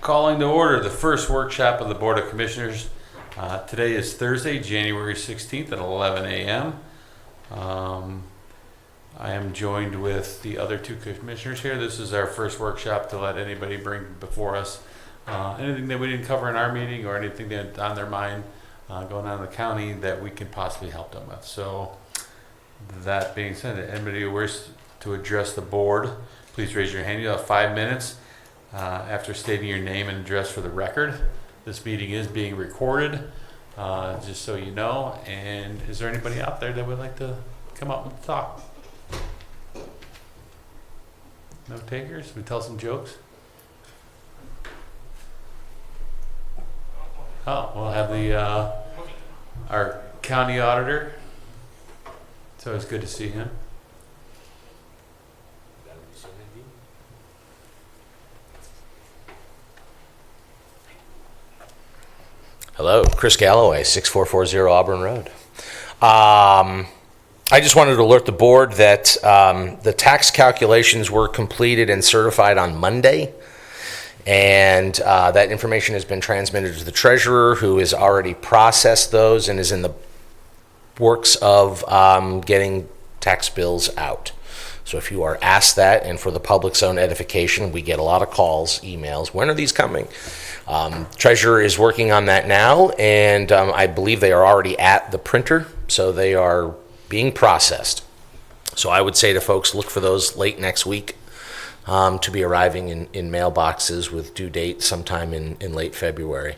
Calling to order the first workshop of the Board of Commissioners. Today is Thursday, January 16th at 11 a.m. I am joined with the other two commissioners here. This is our first workshop to let anybody bring before us anything that we didn't cover in our meeting or anything that's on their mind going on in the county that we can possibly help them with. So that being said, anybody who wishes to address the board, please raise your hand. You have 5 minutes. After stating your name and address for the record. This meeting is being recorded, just so you know. And is there anybody out there that would like to come up and talk? No takers? We tell some jokes? Oh, we'll have the our county auditor. It's always good to see him. Hello, Chris Galloway, 6440 Auburn Road. I just wanted to alert the board that the tax calculations were completed and certified on Monday, and that information has been transmitted to the treasurer, who has already processed those and is in the works of getting tax bills out. So if you are asked that, and for the public's own edification, we get a lot of calls, emails, when are these coming? Treasurer is working on that now, and I believe they are already at the printer, so they are being processed. So I would say to folks, look for those late next week to be arriving in mailboxes with due date sometime in late February.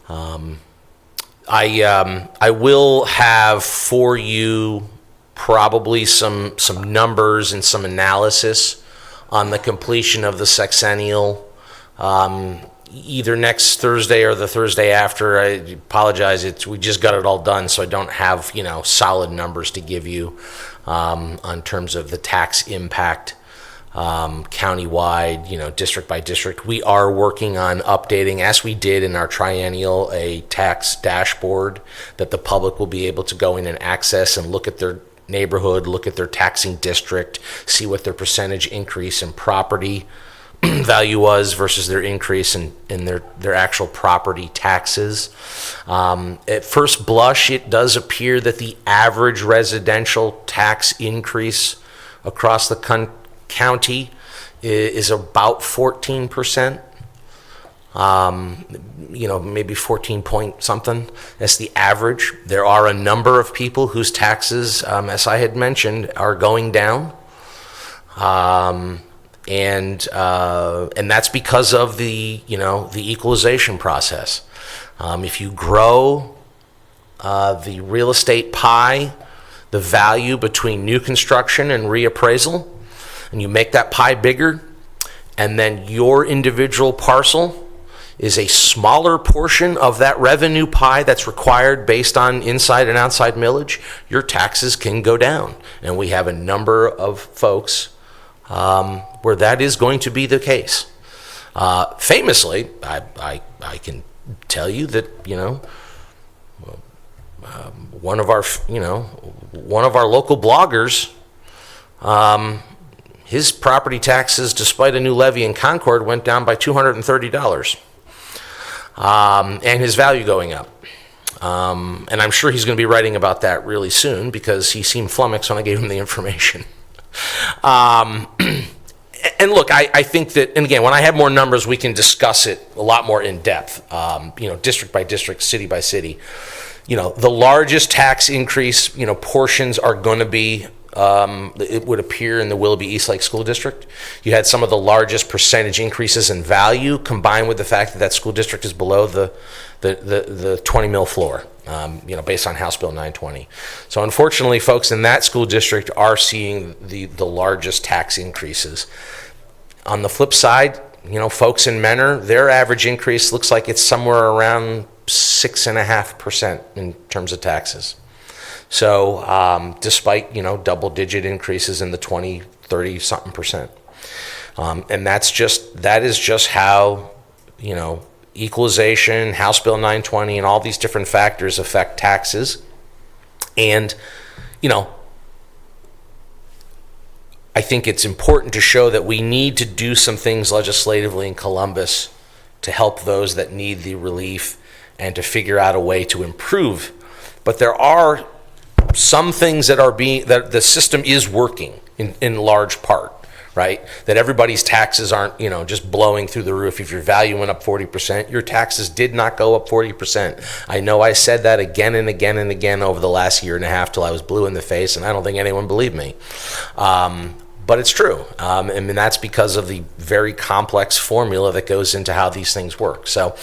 I will have for you probably some numbers and some analysis on the completion of the sexennial either next Thursday or the Thursday after. I apologize, we just got it all done, so I don't have solid numbers to give you on terms of the tax impact countywide, district by district. We are working on updating, as we did in our triennial, a tax dashboard that the public will be able to go in and access and look at their neighborhood, look at their taxing district, see what their percentage increase in property value was versus their increase in their actual property taxes. At first blush, it does appear that the average residential tax increase across the county is about 14%. Maybe 14 point something. That's the average. There are a number of people whose taxes, as I had mentioned, are going down. And that's because of the equalization process. If you grow the real estate pie, the value between new construction and reappraisal, and you make that pie bigger, and then your individual parcel is a smaller portion of that revenue pie that's required based on inside and outside millage, your taxes can go down. And we have a number of folks where that is going to be the case. Famously, I can tell you that one of our local bloggers, his property taxes, despite a new levy in Concord, went down by $230, and his value going up. And I'm sure he's going to be writing about that really soon because he seemed flummoxed when I gave him the information. And look, I think that, and again, when I have more numbers, we can discuss it a lot more in depth, district by district, city by city. The largest tax increase, portions are going to be, it would appear, in the Willoughby Eastlake School District. You had some of the largest percentage increases in value, combined with the fact that that school district is below the 20 mil floor, based on House Bill 920. So unfortunately, folks in that school district are seeing the largest tax increases. On the flip side, folks in Menor, their average increase looks like it's somewhere around 6.5% in terms of taxes. So despite, double-digit increases in the 20, 30 something percent. And that is just how, equalization, House Bill 920, and all these different factors affect taxes. And, I think it's important to show that we need to do some things legislatively in Columbus to help those that need the relief and to figure out a way to improve. But there are some things that the system is working in large part, right? That everybody's taxes aren't, just blowing through the roof. If your value went up 40%, your taxes did not go up 40%. I know I said that again and again and again over the last year and a half till I was blue in the face, and I don't think anyone believed me. But it's true. And that's because of the very complex formula that goes into how these things work. So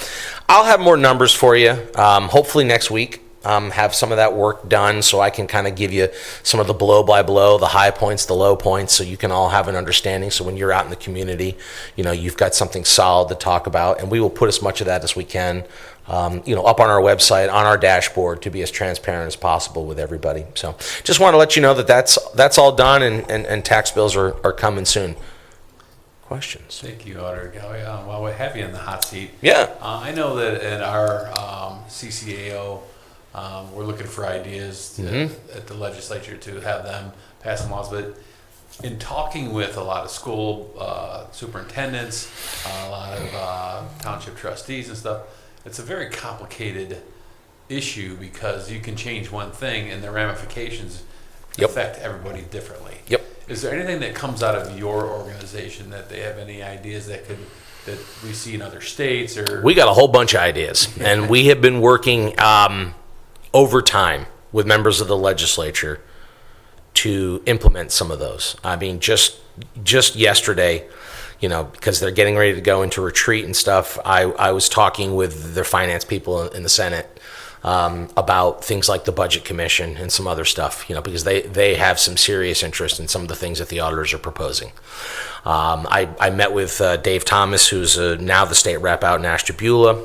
I'll have more numbers for you, hopefully next week. Have some of that work done so I can kind of give you some of the blow by blow, the high points, the low points, so you can all have an understanding. So when you're out in the community, you've got something solid to talk about, and we will put as much of that as we can, up on our website, on our dashboard, to be as transparent as possible with everybody. So just want to let you know that that's all done, and tax bills are coming soon. Questions? Thank you, Auditor Galli. While we have you in the hot seat, Yeah. I know that at our CCAO, we're looking for ideas at the legislature to have them pass some laws. But in talking with a lot of school superintendents, a lot of township trustees and stuff, it's a very complicated issue because you can change one thing and the ramifications affect everybody differently. Yep. Is there anything that comes out of your organization that they have any ideas that we see in other states? Or We got a whole bunch of ideas, and we have been working overtime with members of the legislature to implement some of those. I mean, just yesterday, because they're getting ready to go into retreat and stuff, I was talking with their finance people in the Senate about things like the Budget Commission and some other stuff, because they have some serious interest in some of the things that the auditors are proposing. I met with Dave Thomas, who's now the state rep out in Ashtabula,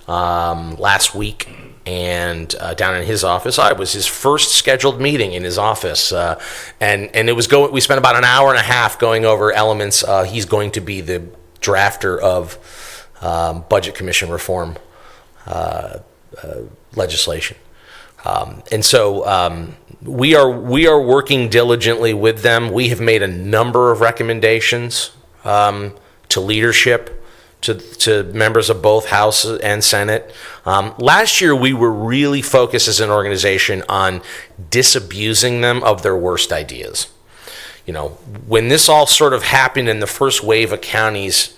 last week, and down in his office. I was his first scheduled meeting in his office, and it was we spent about an hour and a half going over elements. He's going to be the drafter of Budget Commission reform legislation, and so we are working diligently with them. We have made a number of recommendations to leadership, to members of both House and Senate. Last year, we were really focused as an organization on disabusing them of their worst ideas. When this all sort of happened in the first wave of counties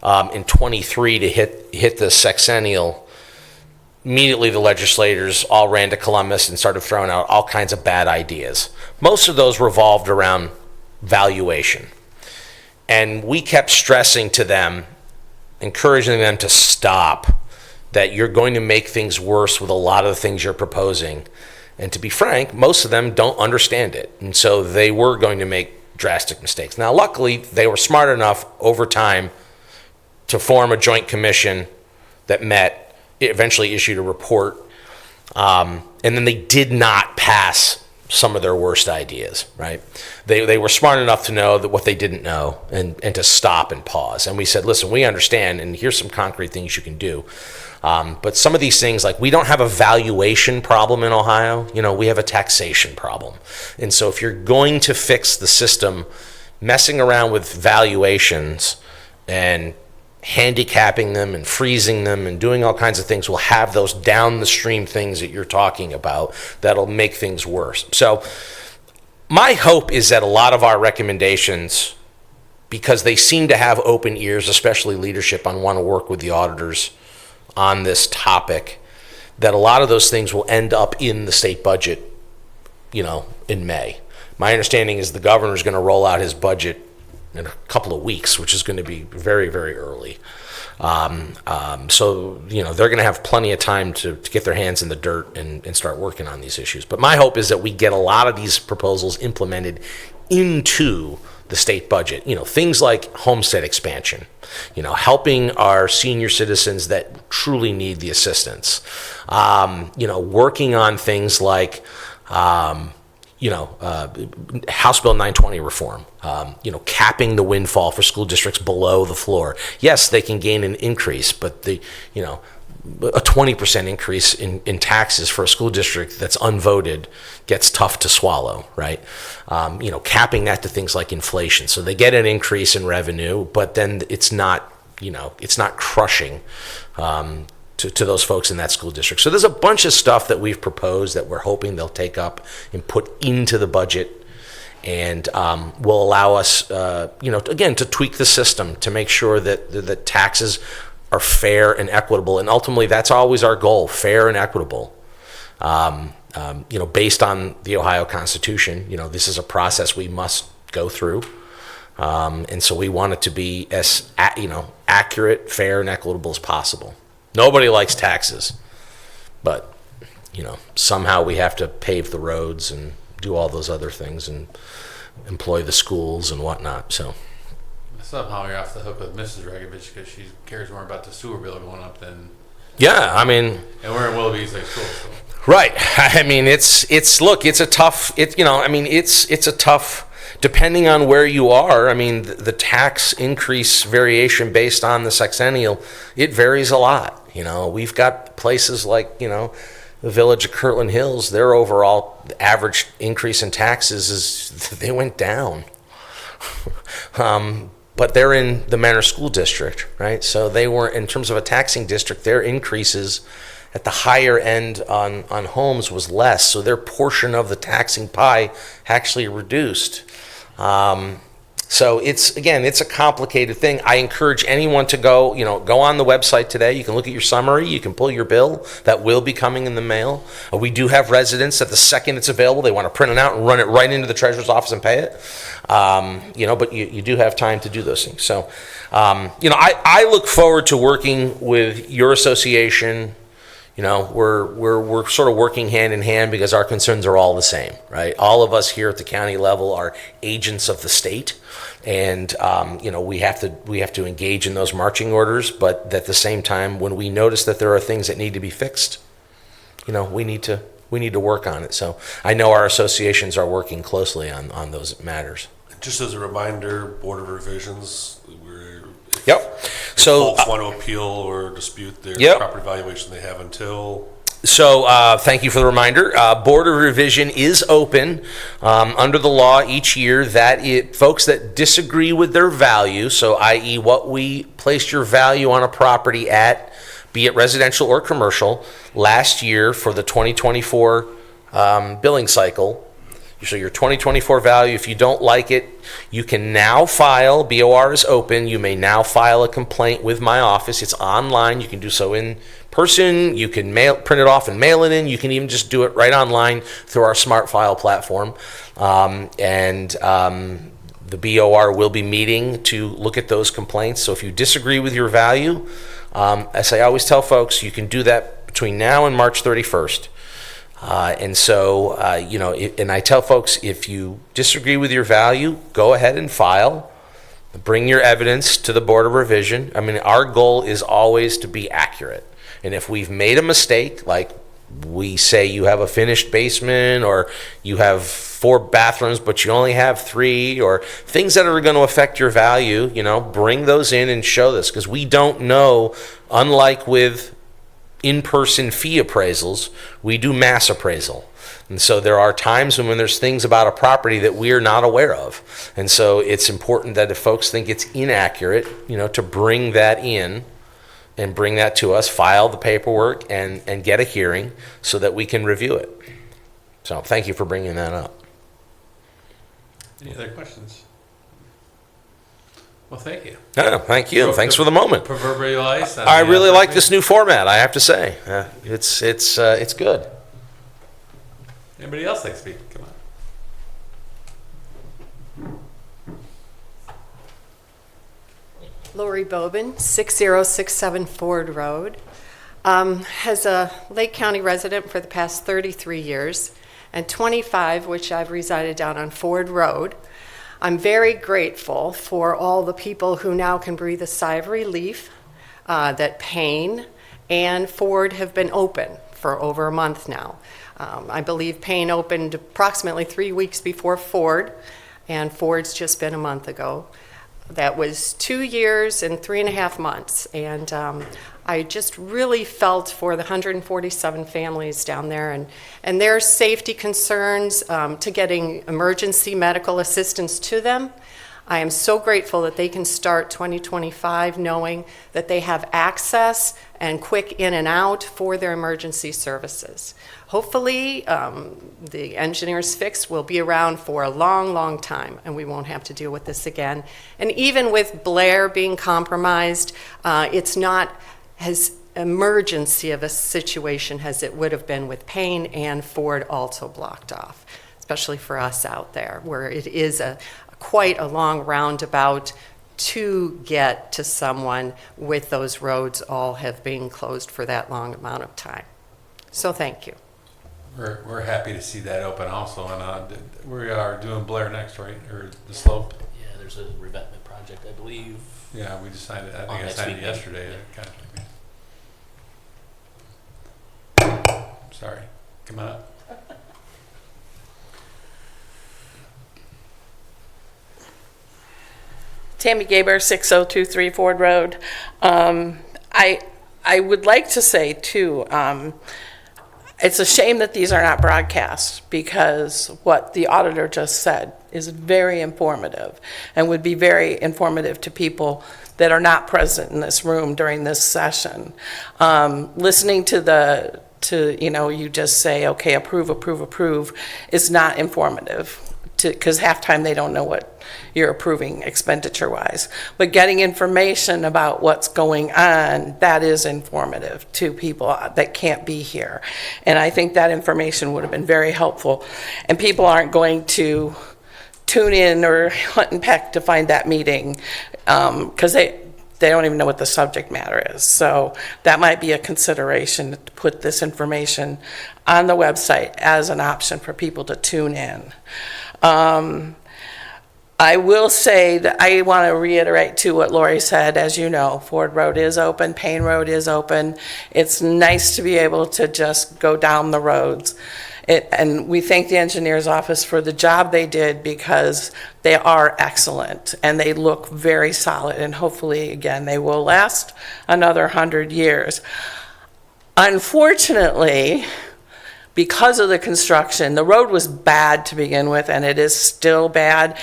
in 23 to hit the sexennial, immediately the legislators all ran to Columbus and started throwing out all kinds of bad ideas. Most of those revolved around valuation. And we kept stressing to them, encouraging them to stop, that you're going to make things worse with a lot of the things you're proposing. And to be frank, most of them don't understand it. And so they were going to make drastic mistakes. Now, luckily, they were smart enough over time to form a joint commission that met, eventually issued a report, and then they did not pass some of their worst ideas, right? They were smart enough to know that what they didn't know and to stop and pause. And we said, listen, we understand, and here's some concrete things you can do. But some of these things, like we don't have a valuation problem in Ohio, we have a taxation problem. And so if you're going to fix the system, messing around with valuations and handicapping them and freezing them and doing all kinds of things will have those down the stream things that you're talking about that'll make things worse. So my hope is that a lot of our recommendations, because they seem to have open ears, especially leadership, on want to work with the auditors on this topic, that a lot of those things will end up in the state budget, in May. My understanding is the governor is going to roll out his budget in a couple of weeks, which is going to be very, very early. So, they're going to have plenty of time to get their hands in the dirt and start working on these issues. But my hope is that we get a lot of these proposals implemented into the state budget. Things like homestead expansion, helping our senior citizens that truly need the assistance. Working on things like, House Bill 920 reform, capping the windfall for school districts below the floor. Yes, they can gain an increase, but a 20% increase in taxes for a school district that's unvoted gets tough to swallow, right? Capping that to things like inflation. So they get an increase in revenue, but then it's not it's not crushing to those folks in that school district. So there's a bunch of stuff that we've proposed that we're hoping they'll take up and put into the budget, and will allow us, again, to tweak the system to make sure that the taxes are fair and equitable. And ultimately, that's always our goal: fair and equitable. Based on the Ohio Constitution, this is a process we must go through. And so we want it to be as, accurate, fair, and equitable as possible. Nobody likes taxes, but, somehow we have to pave the roads and do all those other things and employ the schools and whatnot, so. Somehow you're off the hook with Mrs. Regovich because she cares more about the sewer bill going up than. Yeah, I mean. And we're in Willoughby East Lake School, so. Right. I mean, it's a tough, depending on where you are. I mean, the tax increase variation based on the sexennial, it varies a lot. We've got places like, the village of Kirtland Hills, their overall average increase in taxes they went down. But they're in the Manor School District, right? So they weren't, in terms of a taxing district, their increases at the higher end on homes was less. So their portion of the taxing pie actually reduced. So it's a complicated thing. I encourage anyone to go on the website today. You can look at your summary. You can pull your bill. That will be coming in the mail. We do have residents that the second it's available, they want to print it out and run it right into the treasurer's office and pay it. But you do have time to do those things. So, I look forward to working with your association. We're sort of working hand in hand because our concerns are all the same, right? All of us here at the county level are agents of the state, and we have to engage in those marching orders. But at the same time, when we notice that there are things that need to be fixed, we need to work on it. So I know our associations are working closely on those matters. Just as a reminder, Board of Revisions, Yep. So folks want to appeal or dispute their property valuation, they have until. So thank you for the reminder. Board of Revision is open under the law each year. Folks that disagree with their value, so i.e. what we placed your value on a property at, be it residential or commercial, last year for the 2024 billing cycle. So your 2024 value, if you don't like it, you can now file, BOR is open, you may now file a complaint with my office. It's online, you can do so in person, you can print it off and mail it in, you can even just do it right online through our smart file platform. The BOR will be meeting to look at those complaints. So if you disagree with your value, as I always tell folks, you can do that between now and March 31st. And I tell folks, if you disagree with your value, go ahead and file. Bring your evidence to the Board of Revision. I mean, our goal is always to be accurate. And if we've made a mistake, like we say you have a finished basement or you have 4 bathrooms but you only have 3, or things that are going to affect your value, bring those in and show this, because we don't know, unlike with in-person fee appraisals, we do mass appraisal. And so there are times when there's things about a property that we're not aware of. And so it's important that if folks think it's inaccurate, to bring that in and bring that to us, file the paperwork and get a hearing so that we can review it. So thank you for bringing that up. Any other questions? Well, thank you. No, thank you. Thanks for the moment. Proverbialize. I really like this new format, I have to say. It's good. Anybody else like to speak? Come on. Lori Bobin, 6067 Ford Road. As a Lake County resident for the past 33 years, and 25, which I've resided down on Ford Road, I'm very grateful for all the people who now can breathe a sigh of relief that Payne and Ford have been open for over a month now. I believe Payne opened approximately 3 weeks before Ford, and Ford's just been a month ago. That was 2 years and 3.5 months, and I just really felt for the 147 families down there and their safety concerns to getting emergency medical assistance to them. I am so grateful that they can start 2025 knowing that they have access and quick in and out for their emergency services. Hopefully, the engineer's fix will be around for a long, long time, and we won't have to deal with this again. And even with Blair being compromised, it's not as emergency of a situation as it would have been with Payne and Ford also blocked off, especially for us out there, where it is quite a long roundabout to get to someone with those roads all have been closed for that long amount of time. So thank you. We're happy to see that open also, and we are doing Blair next, right, or the slope? Yeah, there's a revetment project, I believe. Yeah, we decided, I think I next signed it week, yesterday. yeah. Sorry, come on up. Tammy Gaber, 6023 Ford Road. I would like to say, too, it's a shame that these are not broadcast, because what the auditor just said is very informative and would be very informative to people that are not present in this room during this session. Listening to you just say, okay, approve, is not informative, because half time they don't know what you're approving expenditure-wise. But getting information about what's going on, that is informative to people that can't be here. And I think that information would have been very helpful. And people aren't going to tune in or hunt and peck to find that meeting, because they don't even know what the subject matter is. So that might be a consideration, to put this information on the website as an option for people to tune in. I will say that I want to reiterate to what Lori said. As you know, Ford Road is open, Payne Road is open. It's nice to be able to just go down the roads. And we thank the engineer's office for the job they did, because they are excellent and they look very solid, and hopefully, again, they will last another 100 years. Unfortunately, because of the construction, the road was bad to begin with, and it is still bad.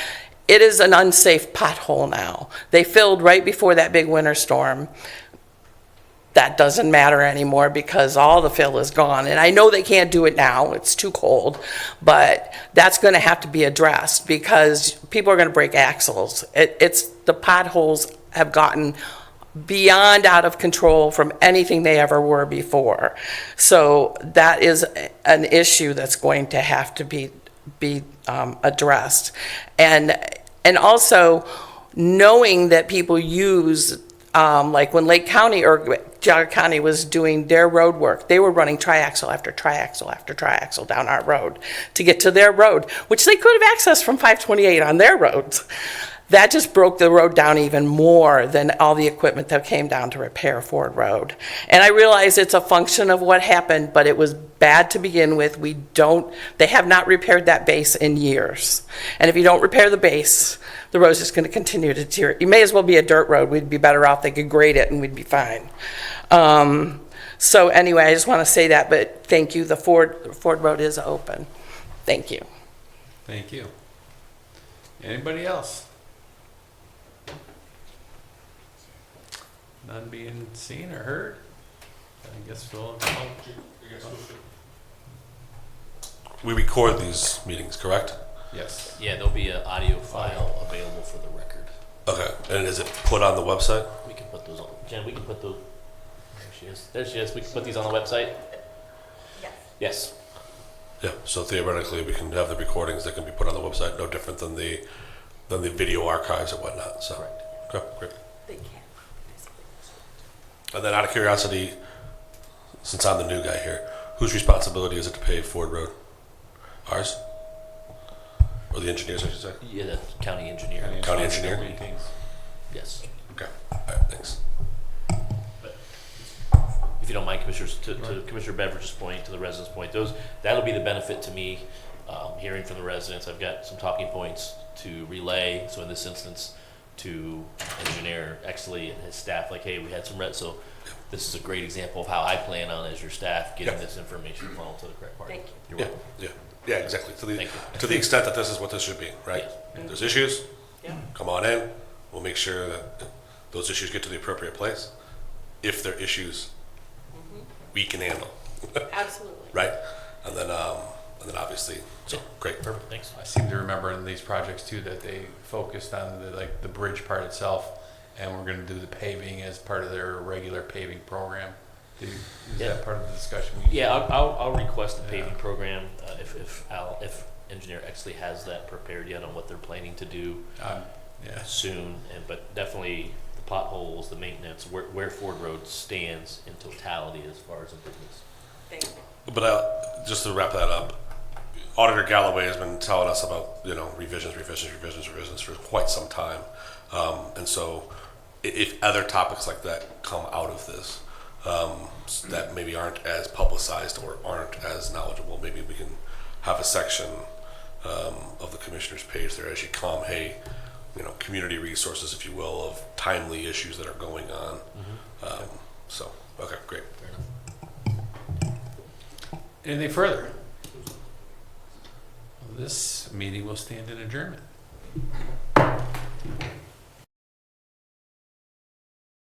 It is an unsafe pothole now. They filled right before that big winter storm. That doesn't matter anymore, because all the fill is gone. And I know they can't do it now, it's too cold, but that's going to have to be addressed, because people are going to break axles. The potholes have gotten beyond out of control from anything they ever were before. So that is an issue that's going to have to be addressed. And also knowing that people use, like when Lake County or Geauga County was doing their road work, they were running triaxle after triaxle after triaxle down our road to get to their road, which they could have accessed from 528 on their roads. That just broke the road down even more than all the equipment that came down to repair Ford Road. And I realize it's a function of what happened, but it was bad to begin with. They have not repaired that base in years. And if you don't repair the base, the road's just going to continue to deteriorate. You may as well be a dirt road. We'd be better off. They could grade it and we'd be fine. So anyway, I just want to say that, but thank you. The Ford Road is open. Thank you. Thank you. Anybody else? None being seen or heard? I guess we'll. We record these meetings, correct? Yes. Yeah, there'll be an audio file available for the record. Okay, and is it put on the website? We can put those on. Jen, we can put those. There she is. We can put these on the website? Yes. Yeah, so theoretically, we can have the recordings that can be put on the website, no different than the video archives and whatnot, so. Correct. Okay, great. They can. And then out of curiosity, since I'm the new guy here, whose responsibility is it to pave Ford Road? Ours? Or the engineers, I should say? Yeah, the county engineer. County engineer? Yes. Okay, all right, thanks. If you don't mind, Commissioners, to Commissioner Beveridge's point, to the residents' point, that'll be the benefit to me, hearing from the residents. I've got some talking points to relay. So in this instance, to Engineer Exley and his staff, like, hey, we had some so this is a great example of how I plan on, as your staff, getting this information funneled to the correct party. Thank you. You're welcome. Yeah, exactly. Thank you. To the extent that this is what this should be, right? Yeah. If there's issues, come on in. We'll make sure that those issues get to the appropriate place. If they're issues we can handle, Absolutely. right? And then obviously, so great. Perfect, thanks. I seem to remember in these projects too that they focused on the bridge part itself, and we're going to do the paving as part of their regular paving program. Is Yeah. that part of the discussion? Yeah, I'll request a paving program, if Engineer Exley has that prepared yet on what they're planning to do Yeah. soon, but definitely the potholes, the maintenance, where Ford Road stands in totality as far as improvements. Thank you. But just to wrap that up, Auditor Galloway has been telling us about, revisions for quite some time. And so if other topics like that come out of this, that maybe aren't as publicized or aren't as knowledgeable, maybe we can have a section of the commissioner's page there as you come, hey, community resources, if you will, of timely issues that are going on. So, okay, great. Fair enough. Anything further? This meeting will stand in adjournment.